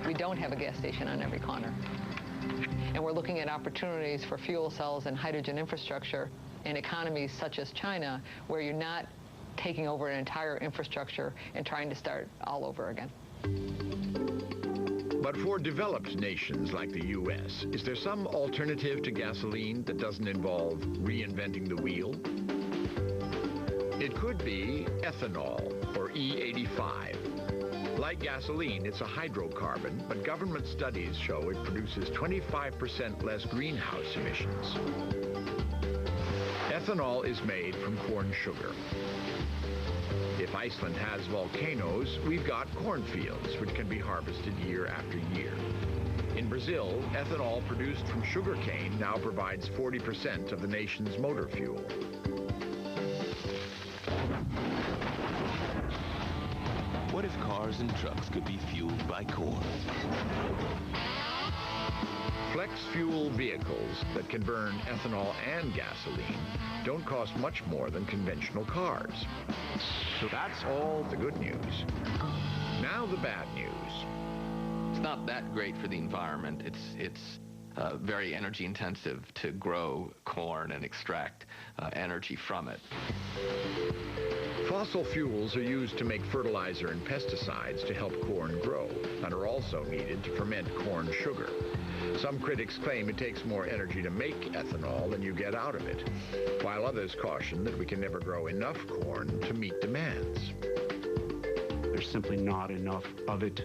We don't have a gas station on every corner. And we're looking at opportunities for fuel cells and hydrogen infrastructure in economies such as China, where you're not taking over an entire infrastructure and trying to start all over again. But for developed nations like the U.S., is there some alternative to gasoline that doesn't involve reinventing the wheel? It could be ethanol, or E85. Like gasoline, it's a hydrocarbon, but government studies show it produces 25% less greenhouse emissions. Ethanol is made from corn sugar. If Iceland has volcanoes, we've got cornfields, which can be harvested year after year. In Brazil, ethanol produced from sugarcane now provides 40% of the nation's motor fuel. What if cars and trucks could be fueled by corn? Flex fuel vehicles that can burn ethanol and gasoline don't cost much more than conventional cars. So that's all the good news. Now the bad news. It's not that great for the environment. It's very energy intensive to grow corn and extract energy from it. Fossil fuels are used to make fertilizer and pesticides to help corn grow, and are also needed to ferment corn sugar. Some critics claim it takes more energy to make ethanol than you get out of it, while others caution that we can never grow enough corn to meet demands. There's simply not enough of it,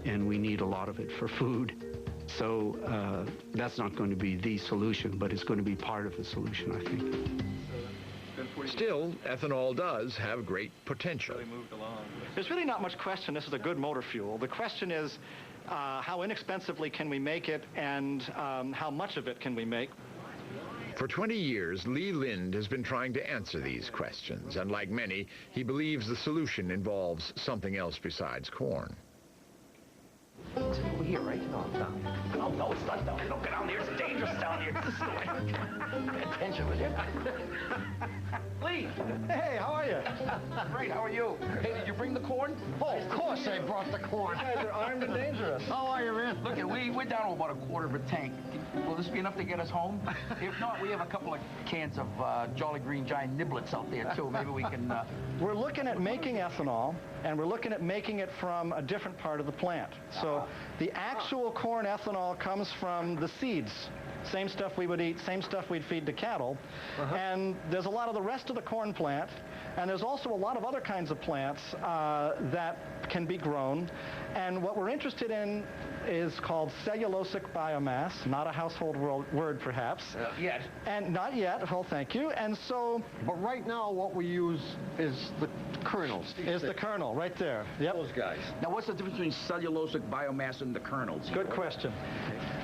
and we need a lot of it for food. So that's not going to be the solution, but it's going to be part of the solution, I think. Still, ethanol does have great potential. There's really not much question this is a good motor fuel. The question is how inexpensively can we make it, and how much of it can we make? For 20 years, Lee Lind has been trying to answer these questions, and like many, he believes the solution involves something else besides corn. It's over here, right? No, it's down here. No, it's not down here. Don't get down here. It's dangerous down here. This is the way. Pay attention, will you? Lee! Hey, how are you? Great, how are you? Hey, did you bring the corn? Oh, of course I brought the corn. You guys are armed and dangerous. How are you, man? Look, we're down to about a quarter of a tank. Will this be enough to get us home? If not, we have a couple of cans of Jolly Green Giant niblets out there, too. Maybe we can... We're looking at making ethanol, and we're looking at making it from a different part of the plant. So the actual corn ethanol comes from the seeds. Same stuff we would eat, same stuff we'd feed to cattle. And there's a lot of the rest of the corn plant, and there's also a lot of other kinds of plants that can be grown. And what we're interested in is called cellulosic biomass, not a household word perhaps. Yet. And not yet, well, thank you. And so... But right now what we use is the kernels. Is the kernel, right there. Yep. Those guys. Now, what's the difference between cellulosic biomass and the kernels? Good question.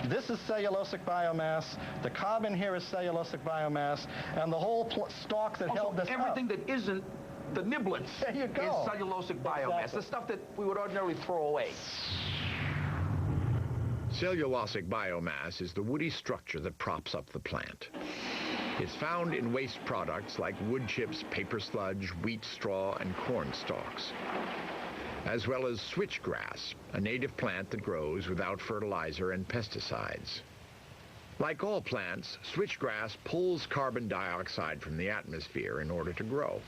This is cellulosic biomass. The cob in here is cellulosic biomass. And the whole stalk that held this everything up. that isn't the niblets there you go. is cellulosic biomass. Exactly. The stuff that we would ordinarily throw away. Cellulosic biomass is the woody structure that props up the plant. It's found in waste products like wood chips, paper sludge, wheat straw, and corn stalks, as well as switchgrass, a native plant that grows without fertilizer and pesticides. Like all plants, switchgrass pulls carbon dioxide from the atmosphere in order to grow.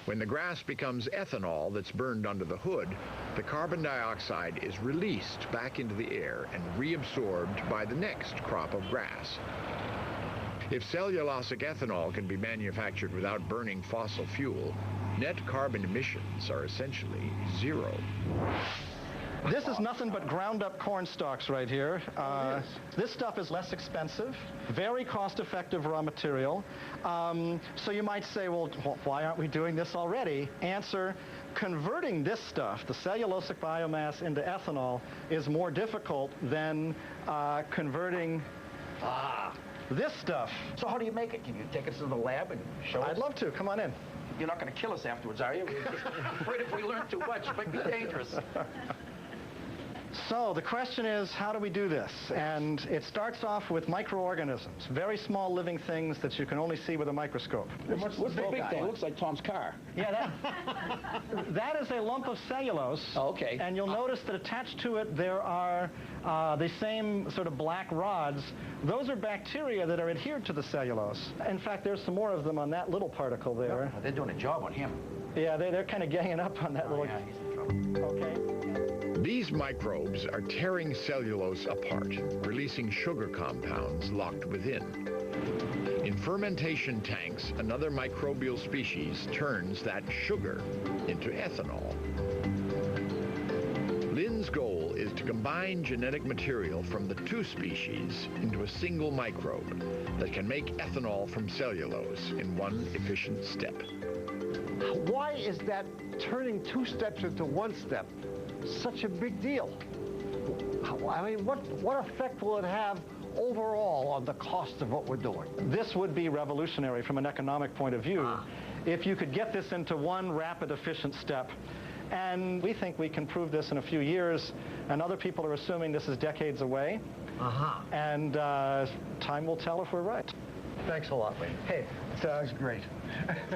When the grass becomes ethanol that's burned under the hood, the carbon dioxide is released back into the air and reabsorbed by the next crop of grass. If cellulosic ethanol can be manufactured without burning fossil fuel, net carbon emissions are essentially zero. This is nothing but ground up corn stalks right here. This stuff is less expensive, very cost-effective raw material. So you might say, well, why aren't we doing this already? Answer, converting this stuff, the cellulosic biomass, into ethanol is more difficult than converting this stuff. So how do you make it? Can you take us to the lab and show us? I'd love to. Come on in. You're not going to kill us afterwards, are you? We're afraid if we learn too much, it might be dangerous. So the question is, how do we do this? And it starts off with microorganisms, very small living things that you can only see with a microscope. What's the big thing? It looks like Tom's car. Yeah, that is a lump of cellulose. Oh, okay. And you'll notice that attached to it there are the same sort of black rods. Those are bacteria that are adhered to the cellulose. In fact, there's some more of them on that little particle there. They're doing a job on him. Yeah, they're kind of ganging up on that little... Yeah, he's in trouble. Okay. These microbes are tearing cellulose apart, releasing sugar compounds locked within. In fermentation tanks, another microbial species turns that sugar into ethanol. Lynn's goal is to combine genetic material from the two species into a single microbe that can make ethanol from cellulose in one efficient step. Why is that turning two steps into one step such a big deal? I mean, what effect will it have overall on the cost of what we're doing? This would be revolutionary from an economic point of view if you could get this into one rapid, efficient step. And we think we can prove this in a few years, and other people are assuming this is decades away. And time will tell if we're right. Thanks a lot, Lee. Hey, sounds great.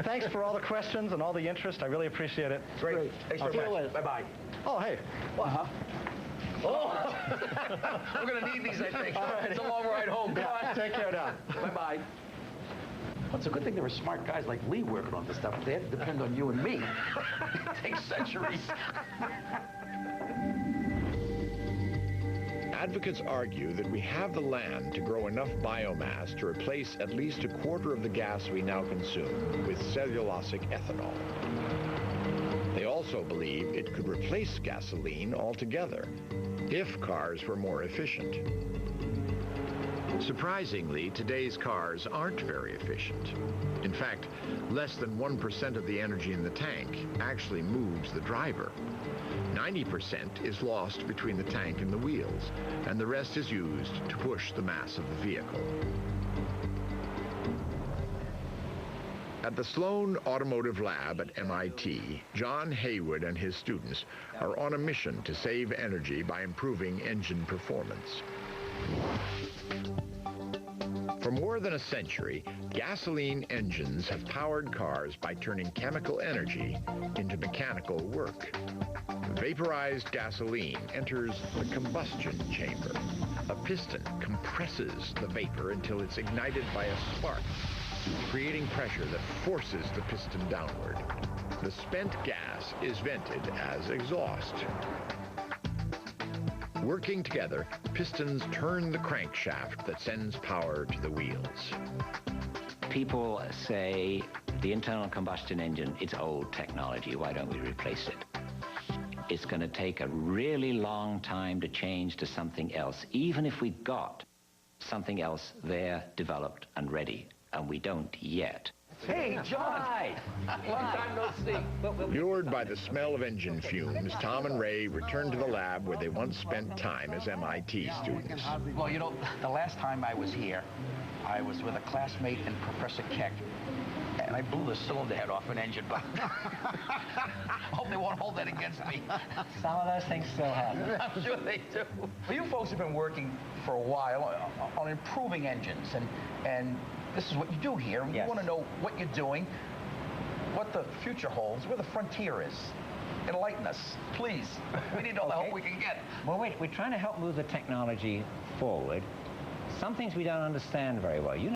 Thanks for all the questions and all the interest. I really appreciate it. Great. Thanks very much. Bye-bye. Oh, hey. Oh! We're going to need these, I think. It's a long ride home. Come on. Take care now. Bye-bye. Well, it's a good thing there were smart guys like Lee working on this stuff. They had to depend on you and me. It takes centuries. Advocates argue that we have the land to grow enough biomass to replace at least a quarter of the gas we now consume with cellulosic ethanol. They also believe it could replace gasoline altogether if cars were more efficient. Surprisingly, today's cars aren't very efficient. In fact, less than 1% of the energy in the tank actually moves the driver. 90% is lost between the tank and the wheels, and the rest is used to push the mass of the vehicle. At the Sloan Automotive Lab at MIT, John Haywood and his students are on a mission to save energy by improving engine performance. For more than a century, gasoline engines have powered cars by turning chemical energy into mechanical work. Vaporized gasoline enters the combustion chamber. A piston compresses the vapor until it's ignited by a spark, creating pressure that forces the piston downward. The spent gas is vented as exhaust. Working together, pistons turn the crankshaft that sends power to the wheels. People say the internal combustion engine, it's old technology, why don't we replace it? It's going to take a really long time to change to something else, even if we got something else there, developed and ready, and we don't yet. Hey, John! Hi. Long time no see. Lured by the smell of engine fumes, Tom and Ray returned to the lab where they once spent time as MIT students. Well, you know, the last time I was here, I was with a classmate and Professor Keck, and I blew the cylinder head off an engine. But hope they won't hold that against me. Some of those things still happen. I'm sure they do. Well, you folks have been working for a while on improving engines, and this is what you do here. Yes. We want to know what you're doing, what the future holds, where the frontier is. Enlighten us, please. We need all the help we can get. Well, wait, we're trying to help move the technology forward. Some things we don't understand very well. You know